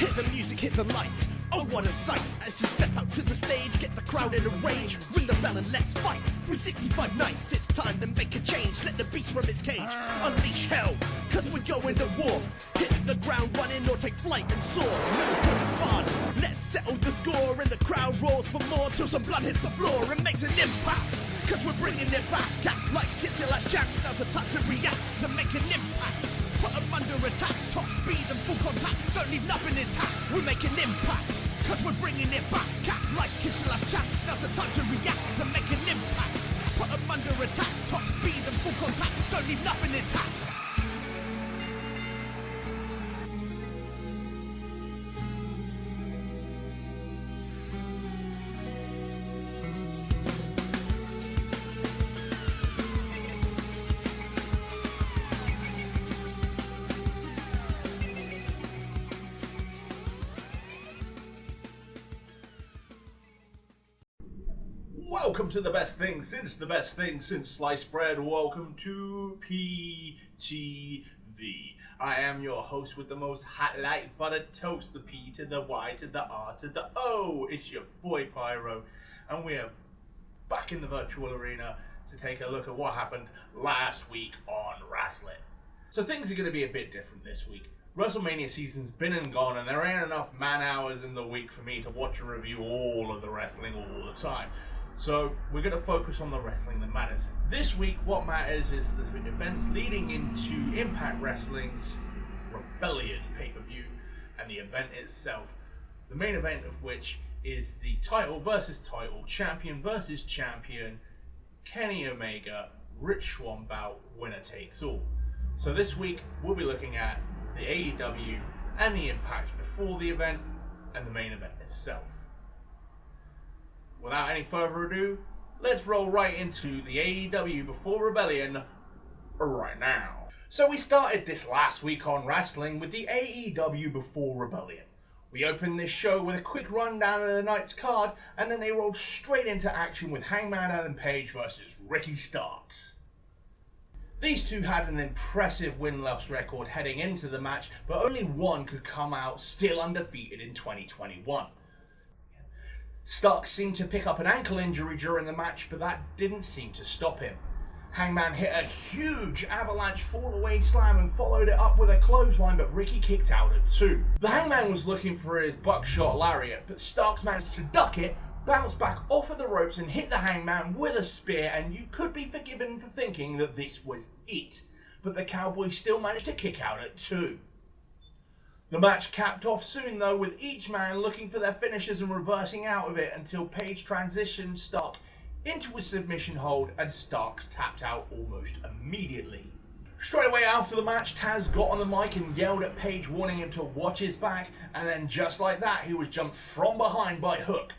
Hit the music, hit the lights. Oh, what a sight. As you step out to the stage, get the crowd in a rage. Ring the bell and let's fight. 365 nights, it's time to make a change. Let the beast from its cage. Unleash hell, cause we're going to war. Hit the ground running or take flight and soar. Miracle is fun. Let's settle the score. And the crowd roars for more till some blood hits the floor and makes an impact. Cause we're bringing it back. Act like it's your last chance. Now's the time to react, to make an impact. Put them under attack, top speed and full contact. Don't leave nothing intact, we make an impact. Cause we're bringing it back, act like it's your last chance. Now's the time to react, to make an impact. Put them under attack, top speed and full contact. Don't leave nothing intact. Welcome to the best thing since sliced bread. Welcome to PPV. I am your host with the most hot like buttered toast, the P to the Y to the R to the O. It's your boy Pyro, and we're back in the virtual arena to take a look at what happened last week on Wrasslin. So things are going to be a bit different this week. WrestleMania season's been and gone, and there ain't enough man hours in the week for me to watch and review all of the wrestling all the time. So we're going to focus on the wrestling that matters. This week, what matters is the events leading into Impact Wrestling's Rebellion pay-per-view and the event itself. The main event of which is the title versus title, champion versus champion, Kenny Omega, Rich Swann bout, winner takes all. So this week, we'll be looking at the AEW and the Impact before the event and the main event itself. Without any further ado, let's roll right into the AEW Before Rebellion right now. So we started this last week on Wrasslin with the AEW Before Rebellion. We opened this show with a quick rundown of the night's card, and then they rolled straight into action with Hangman Adam Page versus Ricky Starks. These two had an impressive win-loss record heading into the match, but only one could come out still undefeated in 2021. Starks seemed to pick up an ankle injury during the match, but that didn't seem to stop him. Hangman hit a huge avalanche fall-away slam and followed it up with a clothesline, but Ricky kicked out at 2. The Hangman was looking for his buckshot lariat, but Starks managed to duck it, bounce back off of the ropes and hit the Hangman with a spear, and you could be forgiven for thinking that this was it. But the Cowboy still managed to kick out at 2. The match capped off soon though, with each man looking for their finishes and reversing out of it until Page transitioned Stark into a submission hold and Starks tapped out almost immediately. Straight away after the match, Taz got on the mic and yelled at Page, warning him to watch his back, and then just like that he was jumped from behind by Hook.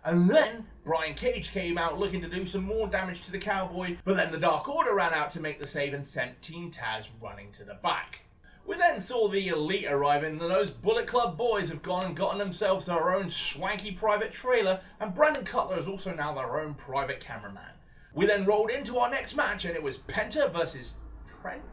And then Brian Cage came out looking to do some more damage to the Cowboy, but then the Dark Order ran out to make the save and sent Team Taz running to the back. We then saw the Elite arriving, and those Bullet Club boys have gone and gotten themselves their own swanky private trailer, and Brandon Cutler is also now their own private cameraman. We then rolled into our next match, and it was Penta versus Trent.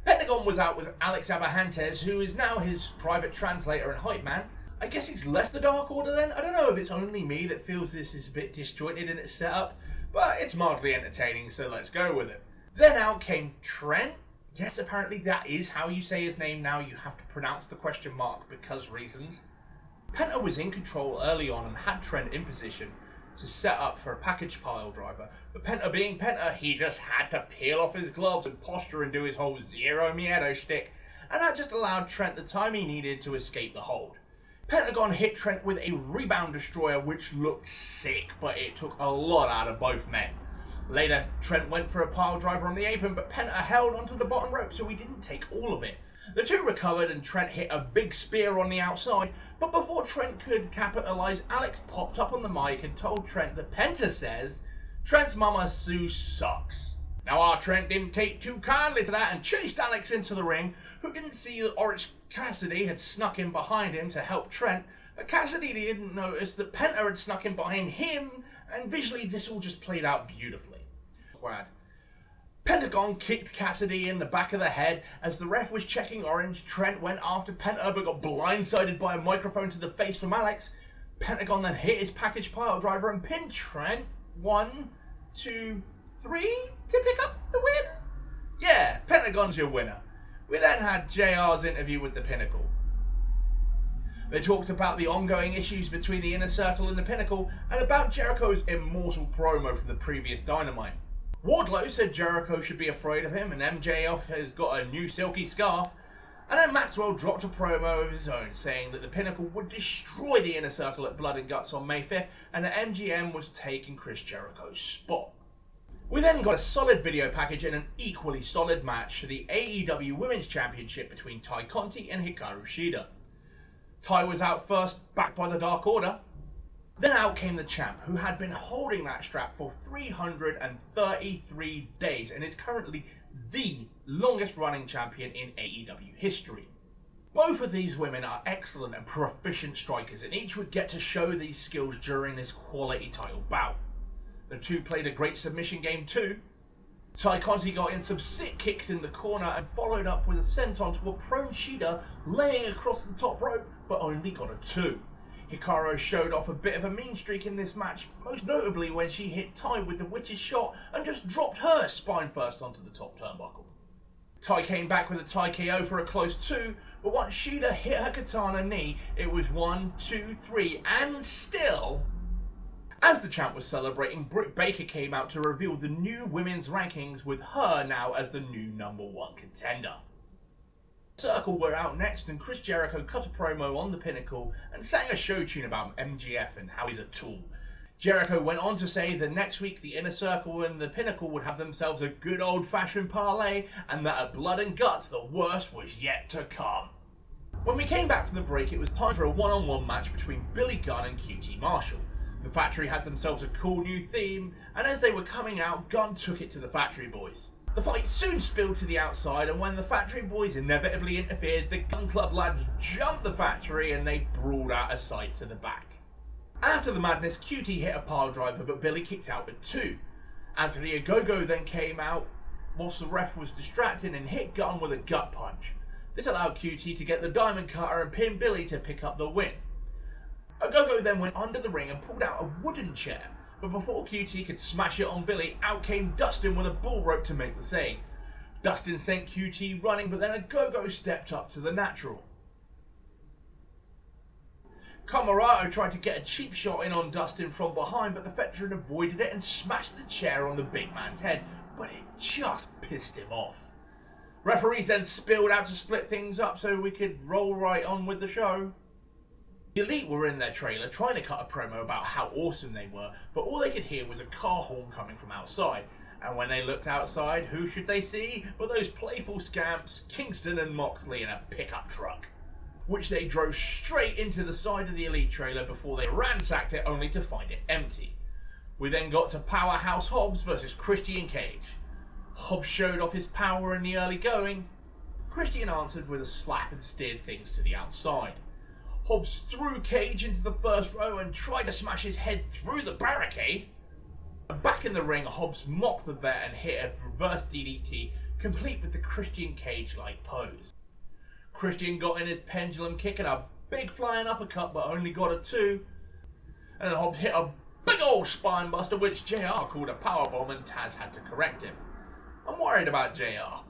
Pentagon was out with Alex Abrahantes, who is now his private translator and hype man. I guess he's left the Dark Order then? I don't know if it's only me that feels this is a bit disjointed in its setup, but it's mildly entertaining, so let's go with it. Then out came Trent. Yes, apparently that is how you say his name now. You have to pronounce the question mark because reasons. Penta was in control early on and had Trent in position to set up for a package pile driver. But Penta being Penta, he just had to peel off his gloves and posture and do his whole Zero Miedo shtick. And that just allowed Trent the time he needed to escape the hold. Pentagon hit Trent with a rebound destroyer which looked sick, but it took a lot out of both men. Later, Trent went for a pile driver on the apron, but Penta held onto the bottom rope, so he didn't take all of it. The two recovered, and Trent hit a big spear on the outside, but before Trent could capitalize, Alex popped up on the mic and told Trent that Penta says Trent's Mama Sue sucks. Now our Trent didn't take too kindly to that and chased Alex into the ring, who didn't see that Orange Cassidy had snuck in behind him to help Trent, but Cassidy didn't notice that Penta had snuck in behind him, and visually this all just played out beautifully. Pentagon kicked Cassidy in the back of the head. As the ref was checking orange, Trent went after Penta but got blindsided by a microphone to the face from Alex. Pentagon then hit his package pile driver and pinned Trent. 1, 2, 3 to pick up the win. Yeah, Pentagon's your winner. We then had JR's interview with the Pinnacle. They talked about the ongoing issues between the Inner Circle and the Pinnacle and about Jericho's immortal promo from the previous Dynamite. Wardlow said Jericho should be afraid of him and MJF has got a new silky scarf. And then Maxwell dropped a promo of his own saying that the Pinnacle would destroy the Inner Circle at Blood and Guts on May 5th and that MGM was taking Chris Jericho's spot. We then got a solid video package and an equally solid match for the AEW Women's Championship between Ty Conti and Hikaru Shida. Ty was out first, backed by the Dark Order. Then out came the champ, who had been holding that strap for 333 days and is currently the longest running champion in AEW history. Both of these women are excellent and proficient strikers and each would get to show these skills during this quality title bout. The two played a great submission game too. Ty Conti got in some sick kicks in the corner and followed up with a senton to a prone Shida laying across the top rope but only got a 2. Hikaru showed off a bit of a mean streak in this match, most notably when she hit Ty with the Witch's Shot and just dropped her spine first onto the top turnbuckle. Ty came back with a Ty KO for a close 2, but once Shida hit her katana knee, it was 1, 2, 3, and still. As the champ was celebrating, Britt Baker came out to reveal the new women's rankings with her now as the new #1 contender. Circle were out next and Chris Jericho cut a promo on the Pinnacle and sang a show tune about MGF and how he's a tool. Jericho went on to say that next week the Inner Circle and the Pinnacle would have themselves a good old-fashioned parlay and that at Blood and Guts the worst was yet to come. When we came back from the break, it was time for a one-on-one match between Billy Gunn and QT Marshall. The Factory had themselves a cool new theme, and as they were coming out, Gunn took it to the Factory Boys. The fight soon spilled to the outside, and when the Factory Boys inevitably interfered, the Gun Club lads jumped the Factory and they brawled out of sight to the back. After the madness, QT hit a pile driver, but Billy kicked out at 2. Anthony Ogogo then came out whilst the ref was distracted and hit Gunn with a gut punch. This allowed QT to get the diamond cutter and pin Billy to pick up the win. Ogogo then went under the ring and pulled out a wooden chair, but before QT could smash it on Billy, out came Dustin with a bull rope to make the save. Dustin sent QT running, but then Ogogo stepped up to the natural. Camarato tried to get a cheap shot in on Dustin from behind, but the veteran avoided it and smashed the chair on the big man's head, but it just pissed him off. Referees then spilled out to split things up so we could roll right on with the show. The Elite were in their trailer trying to cut a promo about how awesome they were, but all they could hear was a car horn coming from outside. And when they looked outside, who should they see but those playful scamps, Kingston and Moxley in a pickup truck, which they drove straight into the side of the Elite trailer before they ransacked it only to find it empty. We then got to Powerhouse Hobbs versus Christian Cage. Hobbs showed off his power in the early going. Christian answered with a slap and steered things to the outside. Hobbs threw Cage into the first row and tried to smash his head through the barricade. Back in the ring, Hobbs mocked the vet and hit a reverse DDT, complete with the Christian Cage-like pose. Christian got in his pendulum kick and a big flying uppercut, but only got a 2. And then Hobbs hit a big old spine buster, which JR called a powerbomb, and Taz had to correct him. I'm worried about JR.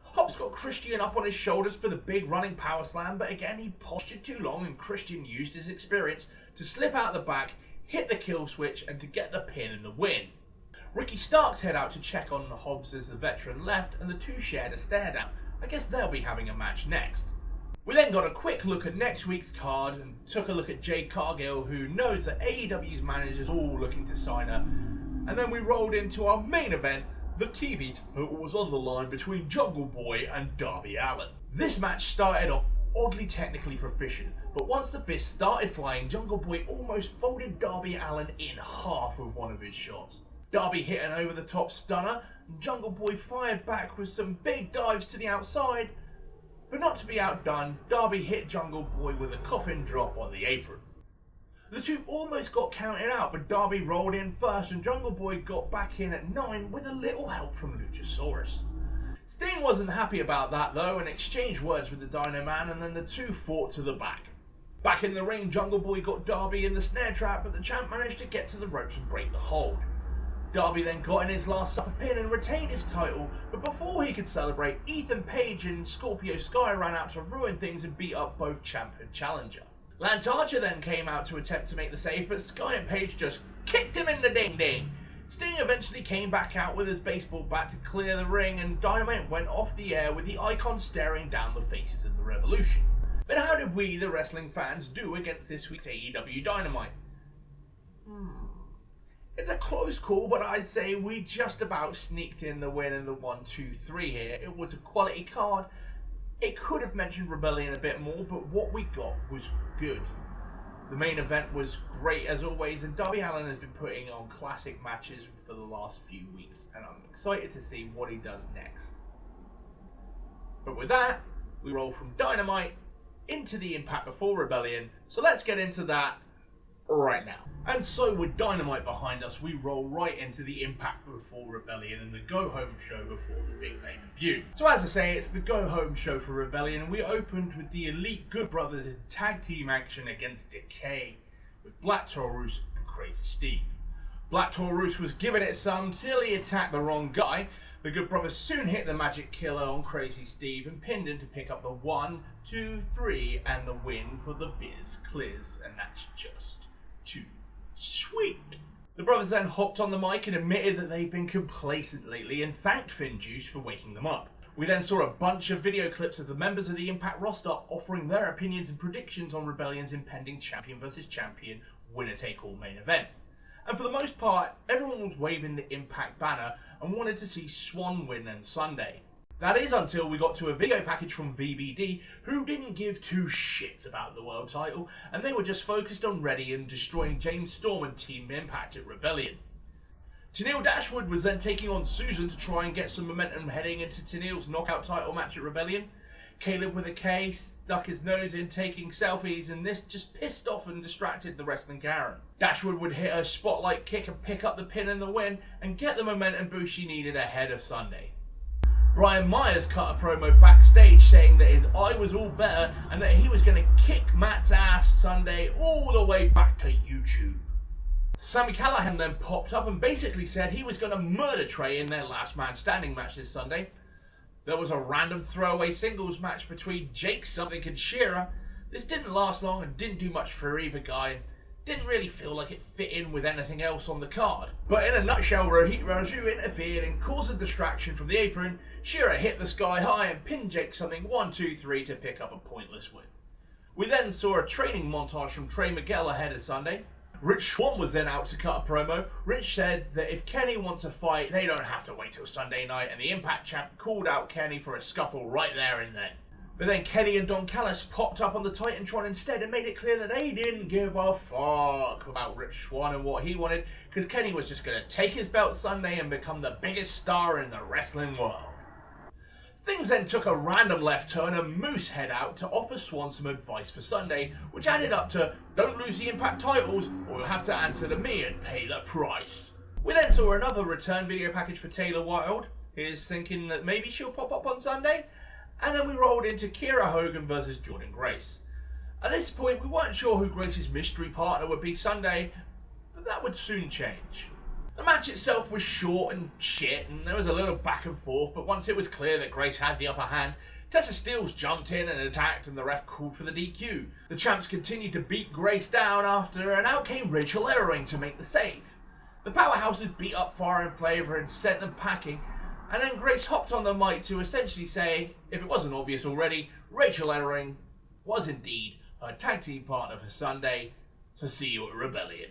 Hobbs got Christian up on his shoulders for the big running power slam, but again he postured too long and Christian used his experience to slip out the back, hit the kill switch and to get the pin and the win. Ricky Starks head out to check on Hobbs as the veteran left and the two shared a stare down. I guess they'll be having a match next. We then got a quick look at next week's card and took a look at Jade Cargill, who knows that AEW's managers all looking to sign her. And then we rolled into our main event, the TV title was on the line between Jungle Boy and Darby Allin. This match started off oddly technically proficient, but once the fist started flying, Jungle Boy almost folded Darby Allin in half with one of his shots. Darby hit an over-the-top stunner, and Jungle Boy fired back with some big dives to the outside, but not to be outdone, Darby hit Jungle Boy with a coffin drop on the apron. The two almost got counted out, but Darby rolled in first and Jungle Boy got back in at 9 with a little help from Luchasaurus. Sting wasn't happy about that though and exchanged words with the Dino Man, and then the two fought to the back. Back in the ring, Jungle Boy got Darby in the snare trap, but the champ managed to get to the ropes and break the hold. Darby then got in his last supper pin and retained his title, but before he could celebrate, Ethan Page and Scorpio Sky ran out to ruin things and beat up both champ and challenger. Lance Archer then came out to attempt to make the save, but Sky and Page just kicked him in the ding-ding. Sting eventually came back out with his baseball bat to clear the ring, and Dynamite went off the air with the Icon staring down the faces of the Revolution. But how did we, the wrestling fans, do against this week's AEW Dynamite? It's a close call, but I'd say we just about sneaked in the win in the 1-2-3 here. It was a quality card. It could have mentioned Rebellion a bit more, but what we got was good. The main event was great as always, and Darby Allin has been putting on classic matches for the last few weeks, and I'm excited to see what he does next. But with that, we roll from Dynamite into the Impact Before Rebellion, so let's get into that right now. And so with Dynamite behind us, we roll right into the Impact Before Rebellion and the go-home show before the big pay-per-view. So as I say, it's the go-home show for Rebellion, and we opened with the Elite Good Brothers in tag team action against Decay, with Black Taurus and Crazy Steve. Black Taurus was giving it some till he attacked the wrong guy. The Good Brothers soon hit the Magic Killer on Crazy Steve and pinned him to pick up the 1, 2, 3 and the win for the Biz Clears, and that's just too sweet. The brothers then hopped on the mic and admitted that they've been complacent lately and thanked Finjuice for waking them up. We then saw a bunch of video clips of the members of the Impact roster offering their opinions and predictions on Rebellion's impending champion versus champion winner-take-all main event. And for the most part, everyone was waving the Impact banner and wanted to see Swann win on Sunday. That is until we got to a video package from VBD, who didn't give two shits about the world title, and they were just focused on Reddy and destroying James Storm and Team Impact at Rebellion. Tenille Dashwood was then taking on Susan to try and get some momentum heading into Tenille's knockout title match at Rebellion. Caleb with a K stuck his nose in taking selfies, and this just pissed off and distracted the wrestling Karen. Dashwood would hit her spotlight kick and pick up the pin and the win, and get the momentum boost she needed ahead of Sunday. Brian Myers cut a promo backstage saying that his eye was all better and that he was going to kick Matt's ass Sunday all the way back to YouTube. Sami Callihan then popped up and basically said he was going to murder Trey in their last man standing match this Sunday. There was a random throwaway singles match between Jake Something and Shearer. This didn't last long and didn't do much for either guy, and didn't really feel like it fit in with anything else on the card. But in a nutshell, Rohit Raju interfered and caused a distraction from the apron. Shearer hit the sky high and pinned Jake Something 1, 2, 3 to pick up a pointless win. We then saw a training montage from Trey Miguel ahead of Sunday. Rich Swann was then out to cut a promo. Rich said that if Kenny wants a fight, they don't have to wait till Sunday night, and the Impact champ called out Kenny for a scuffle right there and then. But then Kenny and Don Callis popped up on the Titantron instead and made it clear that they didn't give a fuck about Rich Swann and what he wanted, because Kenny was just going to take his belt Sunday and become the biggest star in the wrestling world. Things then took a random left turn and Moose head out to offer Swann some advice for Sunday, which added up to, don't lose the Impact titles or you'll have to answer to me and pay the price. We then saw another return video package for Taylor Wilde. Here's thinking that maybe she'll pop up on Sunday. And then we rolled into Kiera Hogan versus Jordan Grace. At this point, we weren't sure who Grace's mystery partner would be Sunday, but that would soon change. The match itself was short and shit, and there was a little back and forth, but once it was clear that Grace had the upper hand, Tessa Steeles jumped in and attacked, and the ref called for the DQ. The champs continued to beat Grace down after, and out came Rachel Ellering to make the save. The powerhouses beat up Fire and Flavor and sent them packing, and then Grace hopped on the mic to essentially say, if it wasn't obvious already, Rachel Ellering was indeed her tag team partner for Sunday, so see you at Rebellion.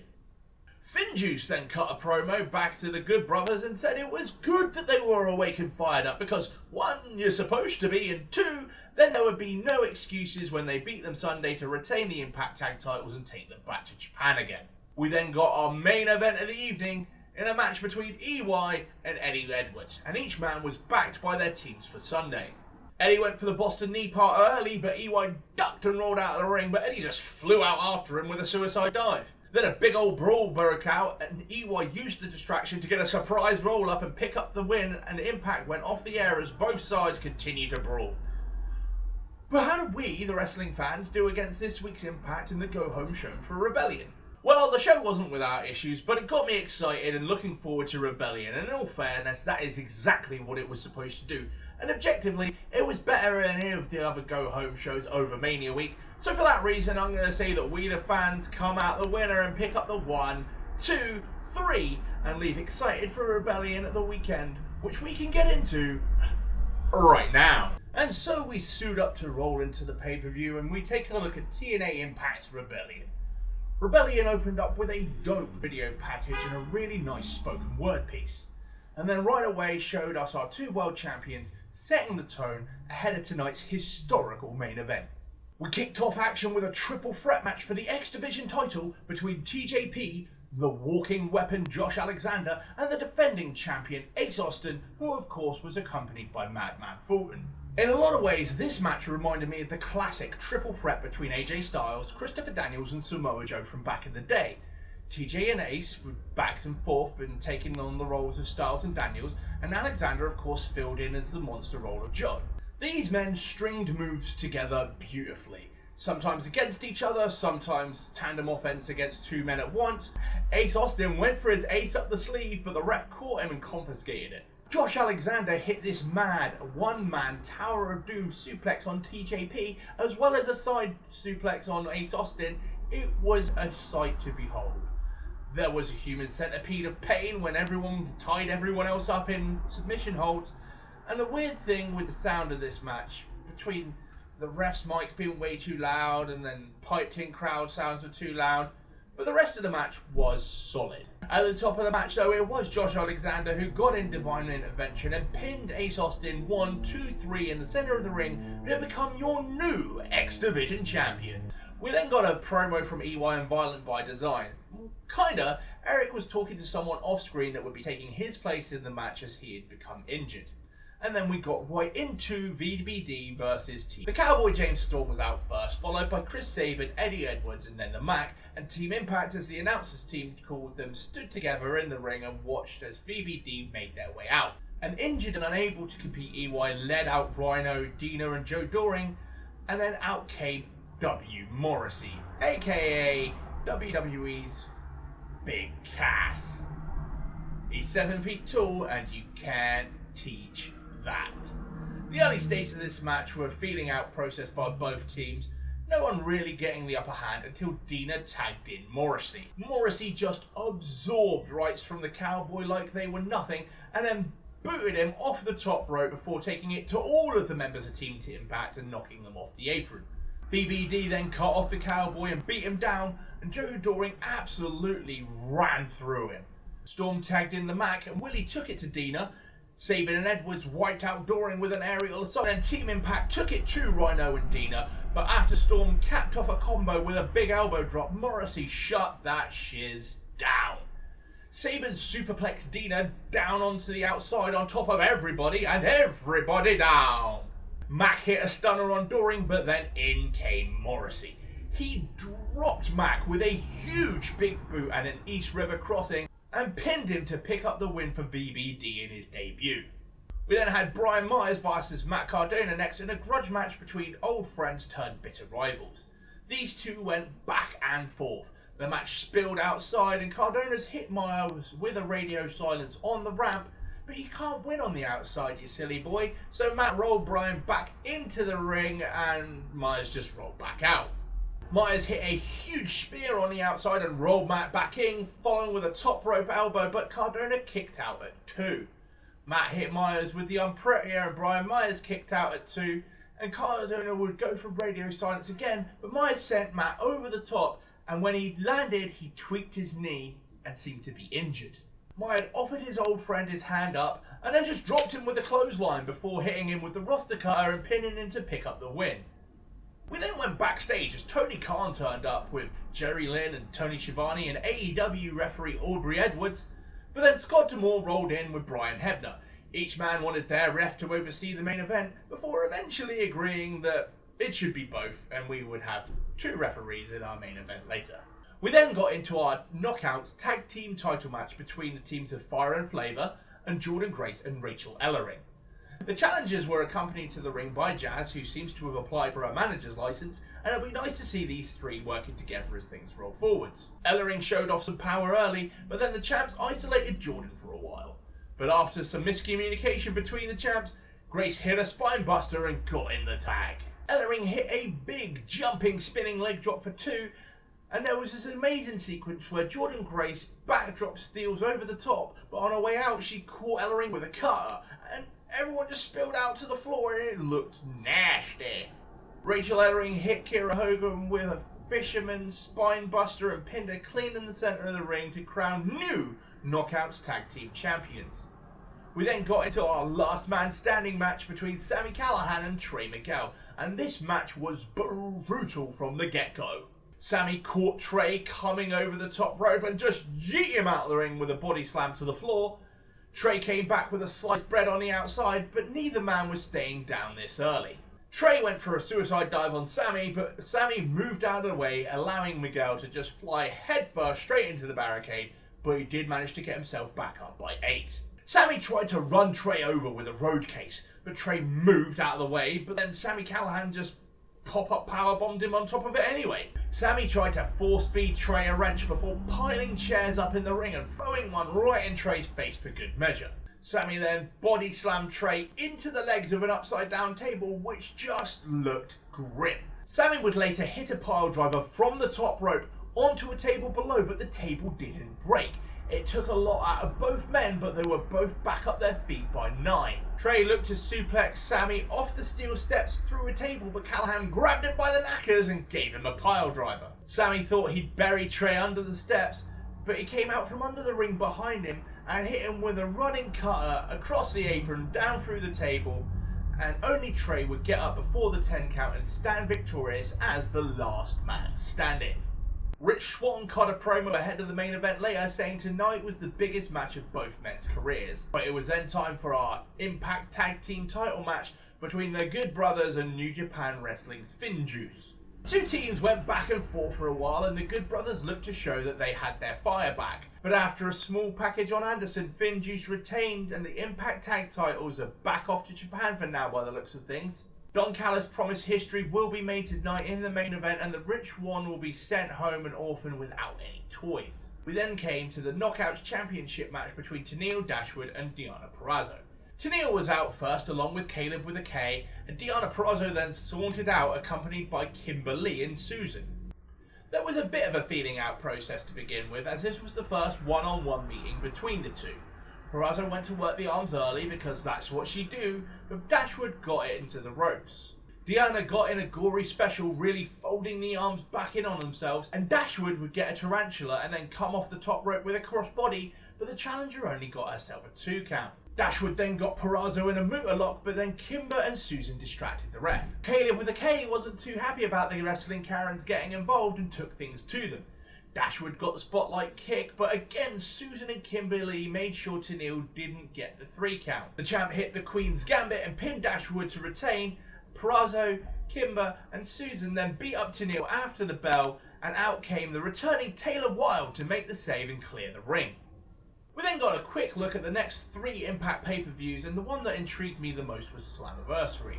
Finjuice then cut a promo back to the Good Brothers and said it was good that they were awake and fired up because 1, you're supposed to be, and 2, then there would be no excuses when they beat them Sunday to retain the Impact Tag titles and take them back to Japan again. We then got our main event of the evening in a match between EY and Eddie Edwards, and each man was backed by their teams for Sunday. Eddie went for the Boston knee part early, but EY ducked and rolled out of the ring, but Eddie just flew out after him with a suicide dive. Then a big old brawl broke out, and EY used the distraction to get a surprise roll-up and pick up the win, and Impact went off the air as both sides continued to brawl. But how did we, the wrestling fans, do against this week's Impact in the go-home show for Rebellion? Well, the show wasn't without issues, but it got me excited and looking forward to Rebellion, and in all fairness, that is exactly what it was supposed to do. And objectively, it was better than any of the other go-home shows over Mania Week, so for that reason, I'm going to say that we, the fans, come out the winner and pick up the 1, 2, 3, and leave excited for Rebellion at the weekend, which we can get into right now. And so we suit up to roll into the pay-per-view, and we take a look at TNA Impact's Rebellion. Rebellion opened up with a dope video package and a really nice spoken word piece, and then right away showed us our 2 world champions setting the tone ahead of tonight's historical main event. We kicked off action with a triple threat match for the X Division title between TJP, the walking weapon Josh Alexander, and the defending champion Ace Austin, who of course was accompanied by Madman Fulton. In a lot of ways, this match reminded me of the classic triple threat between AJ Styles, Christopher Daniels and Samoa Joe from back in the day. TJ and Ace were back and forth and taking on the roles of Styles and Daniels, and Alexander of course filled in as the monster role of Joe. These men stringed moves together beautifully, sometimes against each other, sometimes tandem offense against 2 men at once. Ace Austin went for his ace up the sleeve, but the ref caught him and confiscated it. Josh Alexander hit this mad one-man Tower of Doom suplex on TJP, as well as a side suplex on Ace Austin. It was a sight to behold. There was a human centipede of pain when everyone tied everyone else up in submission holds. And the weird thing with the sound of this match, between the ref's mics being way too loud and then piped-in crowd sounds were too loud, but the rest of the match was solid. At the top of the match though, it was Josh Alexander who got in divine intervention and pinned Ace Austin 1, 2, 3 in the center of the ring to become your new X Division champion. We then got a promo from EY and Violent by Design. Kinda, Eric was talking to someone off screen that would be taking his place in the match as he had become injured. And then we got right into VBD versus Team. The Cowboy James Storm was out first, followed by Chris Sabin, Eddie Edwards, and then the Mac. And Team Impact, as the announcers team called them, stood together in the ring and watched as VBD made their way out. And injured and unable to compete, EY led out Rhino, Dina, and Joe Doring, and then out came W. Morrissey, aka WWE's Big Cass. He's 7 feet tall, and you can't teach that. The early stages of this match were a feeling out process by both teams, no one really getting the upper hand until Dina tagged in Morrissey. Morrissey just absorbed rights from the Cowboy like they were nothing, and then booted him off the top rope before taking it to all of the members of Team Impact and knocking them off the apron. BBD then cut off the Cowboy and beat him down, and Joe Doring absolutely ran through him. Storm tagged in the Mac, and Willie took it to Dina. Sabin and Edwards wiped out Doring with an aerial assault, and Team Impact took it to Rhino and Dina, but after Storm capped off a combo with a big elbow drop, Morrissey shut that shiz down. Sabin superplexed Dina down onto the outside on top of everybody, and everybody down. Mac hit a stunner on Doring, but then in came Morrissey. He dropped Mac with a huge big boot and an East River crossing, and pinned him to pick up the win for VBD in his debut. We then had Brian Myers versus Matt Cardona next in a grudge match between old friends turned bitter rivals. These two went back and forth. The match spilled outside, and Cardona's hit Myers with a radio silence on the ramp, but you can't win on the outside, you silly boy, so Matt rolled Brian back into the ring and Myers just rolled back out. Myers hit a huge spear on the outside and rolled Matt back in, following with a top rope elbow, but Cardona kicked out at 2. Matt hit Myers with the Unprettier and Brian Myers kicked out at 2, and Cardona would go for radio silence again, but Myers sent Matt over the top, and when he landed, he tweaked his knee and seemed to be injured. Myers offered his old friend his hand up, and then just dropped him with a clothesline before hitting him with the roster cutter and pinning him to pick up the win. We then went backstage as Tony Khan turned up with Jerry Lynn and Tony Schiavone and AEW referee Aubrey Edwards, but then Scott D'Amore rolled in with Brian Hebner. Each man wanted their ref to oversee the main event before eventually agreeing that it should be both and we would have 2 referees in our main event later. We then got into our Knockouts tag team title match between the teams of Fire and Flavor and Jordynne Grace and Rachel Ellering. The challengers were accompanied to the ring by Jazz, who seems to have applied for a manager's license, and it'll be nice to see these 3 working together as things roll forwards. Ellering showed off some power early, but then the champs isolated Jordynne for a while. But after some miscommunication between the champs, Grace hit a spine buster and got in the tag. Ellering hit a big jumping spinning leg drop for 2, and there was this amazing sequence where Jordynne Grace backdrop steals over the top, but on her way out she caught Ellering with a cutter, and everyone just spilled out to the floor and it looked nasty. Rachel Ellering hit Kira Hogan with a fisherman spine buster and pinned her clean in the centre of the ring to crown new Knockouts Tag Team Champions. We then got into our last man standing match between Sami Callihan and Trey Miguel, and this match was brutal from the get-go. Sami caught Trey coming over the top rope and just yeet him out of the ring with a body slam to the floor. Trey came back with a sliced bread on the outside, but neither man was staying down this early. Trey went for a suicide dive on Sami, but Sami moved out of the way, allowing Miguel to just fly headfirst straight into the barricade, but he did manage to get himself back up by 8. Sami tried to run Trey over with a road case, but Trey moved out of the way, but then Sami Callihan just pop-up powerbombed him on top of it anyway. Sami tried to force-feed Trey a wrench before piling chairs up in the ring and throwing one right in Trey's face for good measure. Sami then body slammed Trey into the legs of an upside-down table, which just looked grim. Sami would later hit a pile driver from the top rope onto a table below, but the table didn't break. It took a lot out of both men, but they were both back up their feet by 9. Trey looked to suplex Sami off the steel steps through a table, but Callihan grabbed him by the knackers and gave him a pile driver. Sami thought he'd bury Trey under the steps, but he came out from under the ring behind him and hit him with a running cutter across the apron down through the table, and only Trey would get up before the 10 count and stand victorious as the last man standing. Rich Swann cut a promo ahead of the main event later, saying tonight was the biggest match of both men's careers. But it was then time for our Impact Tag Team title match between the Good Brothers and New Japan Wrestling's FinJuice. The 2 teams went back and forth for a while, and the Good Brothers looked to show that they had their fire back. But after a small package on Anderson, FinJuice retained, and the Impact Tag titles are back off to Japan for now by the looks of things. Don Callis promised history will be made tonight in the main event, and the rich one will be sent home an orphan without any toys. We then came to the Knockouts Championship match between Tenille Dashwood and Deonna Purrazzo. Tenille was out first along with Caleb with a K, and Deonna Purrazzo then sauntered out accompanied by Kimberly and Susan. There was a bit of a feeling out process to begin with, as this was the first one-on-one meeting between the 2. Purrazzo went to work the arms early because that's what she do, but Dashwood got it into the ropes. Deonna got in a gory special, really folding the arms back in on themselves, and Dashwood would get a tarantula and then come off the top rope with a crossbody, but the challenger only got herself a 2 count. Dashwood then got Purrazzo in a Muta lock, but then Kimber and Susan distracted the ref. Caleb with a K wasn't too happy about the wrestling Karens getting involved and took things to them. Dashwood got the spotlight kick, but again Susan and Kimberly made sure Tenille didn't get the 3 count. The champ hit the Queen's Gambit and pinned Dashwood to retain. Purrazzo, Kimber and Susan then beat up Tenille after the bell, and out came the returning Taylor Wilde to make the save and clear the ring. We then got a quick look at the next 3 Impact pay-per-views, and the one that intrigued me the most was Slammiversary.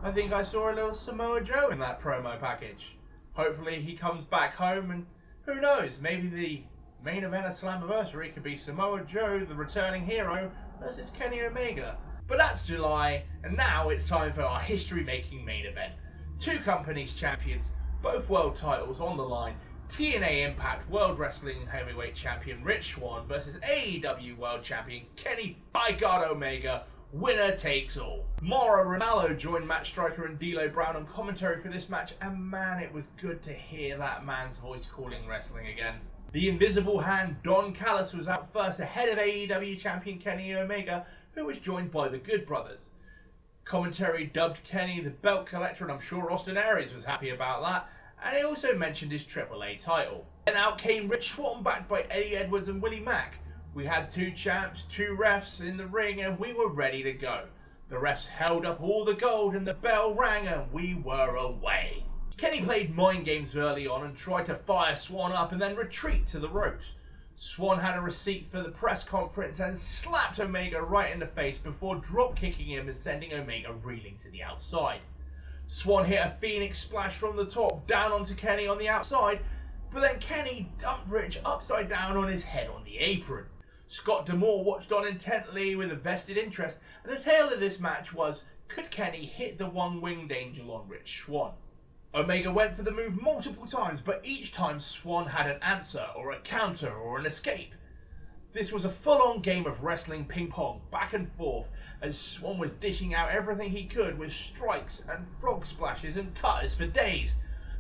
I think I saw a little Samoa Joe in that promo package. Hopefully he comes back home, and who knows, maybe the main event at Slammiversary could be Samoa Joe, the returning hero, versus Kenny Omega. But that's July, and now it's time for our history-making main event. 2 companies champions, both world titles on the line. TNA Impact World Wrestling Heavyweight Champion Rich Swann versus AEW World Champion Kenny "By God" Omega. Winner takes all. Mauro Ranallo joined Matt Striker and D'Lo Brown on commentary for this match, and man, it was good to hear that man's voice calling wrestling again. The Invisible Hand Don Callis was out first ahead of AEW Champion Kenny Omega, who was joined by the Good Brothers. Commentary dubbed Kenny the Belt Collector, and I'm sure Austin Aries was happy about that, and he also mentioned his AAA title. Then out came Rich Swann backed by Eddie Edwards and Willie Mack. We had 2 champs, 2 refs in the ring, and we were ready to go. The refs held up all the gold and the bell rang and we were away. Kenny played mind games early on and tried to fire Swann up and then retreat to the ropes. Swann had a receipt for the press conference and slapped Omega right in the face before drop kicking him and sending Omega reeling to the outside. Swann hit a Phoenix splash from the top down onto Kenny on the outside, but then Kenny dumped Rich upside down on his head on the apron. Scott D'Amore watched on intently with a vested interest, and the tale of this match was, could Kenny hit the one-winged angel on Rich Swann? Omega went for the move multiple times, but each time Swann had an answer or a counter or an escape. This was a full-on game of wrestling ping-pong, back and forth, as Swann was dishing out everything he could with strikes and frog splashes and cutters for days.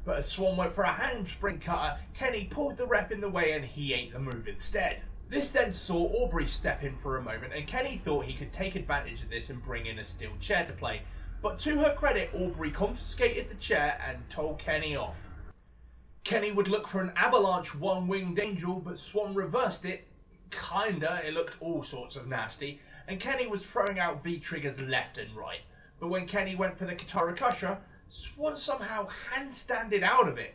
But as Swann went for a handspring cutter, Kenny pulled the ref in the way and he ate the move instead. This then saw Aubrey step in for a moment, and Kenny thought he could take advantage of this and bring in a steel chair to play. But to her credit, Aubrey confiscated the chair and told Kenny off. Kenny would look for an avalanche one-winged angel, but Swann reversed it. Kinda, it looked all sorts of nasty, and Kenny was throwing out V-triggers left and right. But when Kenny went for the Katarakasha, Swann somehow handstanded out of it.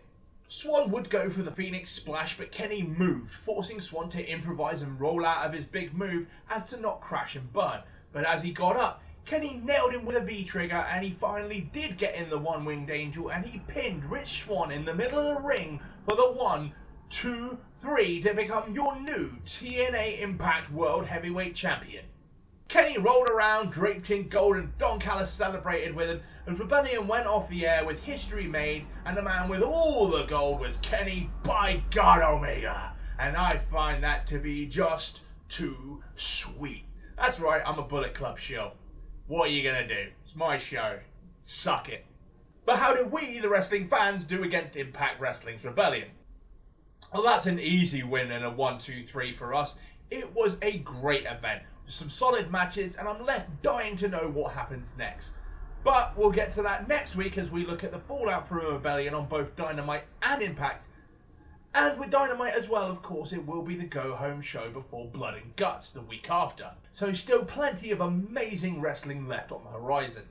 Swann would go for the Phoenix Splash, but Kenny moved, forcing Swann to improvise and roll out of his big move as to not crash and burn. But as he got up, Kenny nailed him with a V-trigger, and he finally did get in the one-winged angel, and he pinned Rich Swann in the middle of the ring for the 1, 2, 3 to become your new TNA Impact World Heavyweight Champion. Kenny rolled around, draped in gold, and Don Callis celebrated with him as Rebellion went off the air with history made, and the man with all the gold was Kenny by God Omega. And I find that to be just too sweet. That's right, I'm a Bullet Club show. What are you gonna do? It's my show. Suck it. But how did we, the wrestling fans, do against Impact Wrestling's Rebellion? Well, that's an easy win and a 1-2-3 for us. It was a great event, with some solid matches, and I'm left dying to know what happens next. But we'll get to that next week as we look at the fallout from Rebellion on both Dynamite and Impact. And with Dynamite as well, of course, it will be the go-home show before Blood and Guts the week after. So still plenty of amazing wrestling left on the horizon.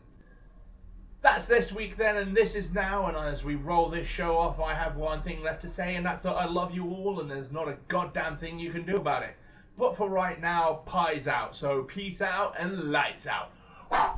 That's this week then, and this is now, and as we roll this show off, I have one thing left to say, and that's that I love you all, and there's not a goddamn thing you can do about it. But for right now, pie's out, so peace out and lights out.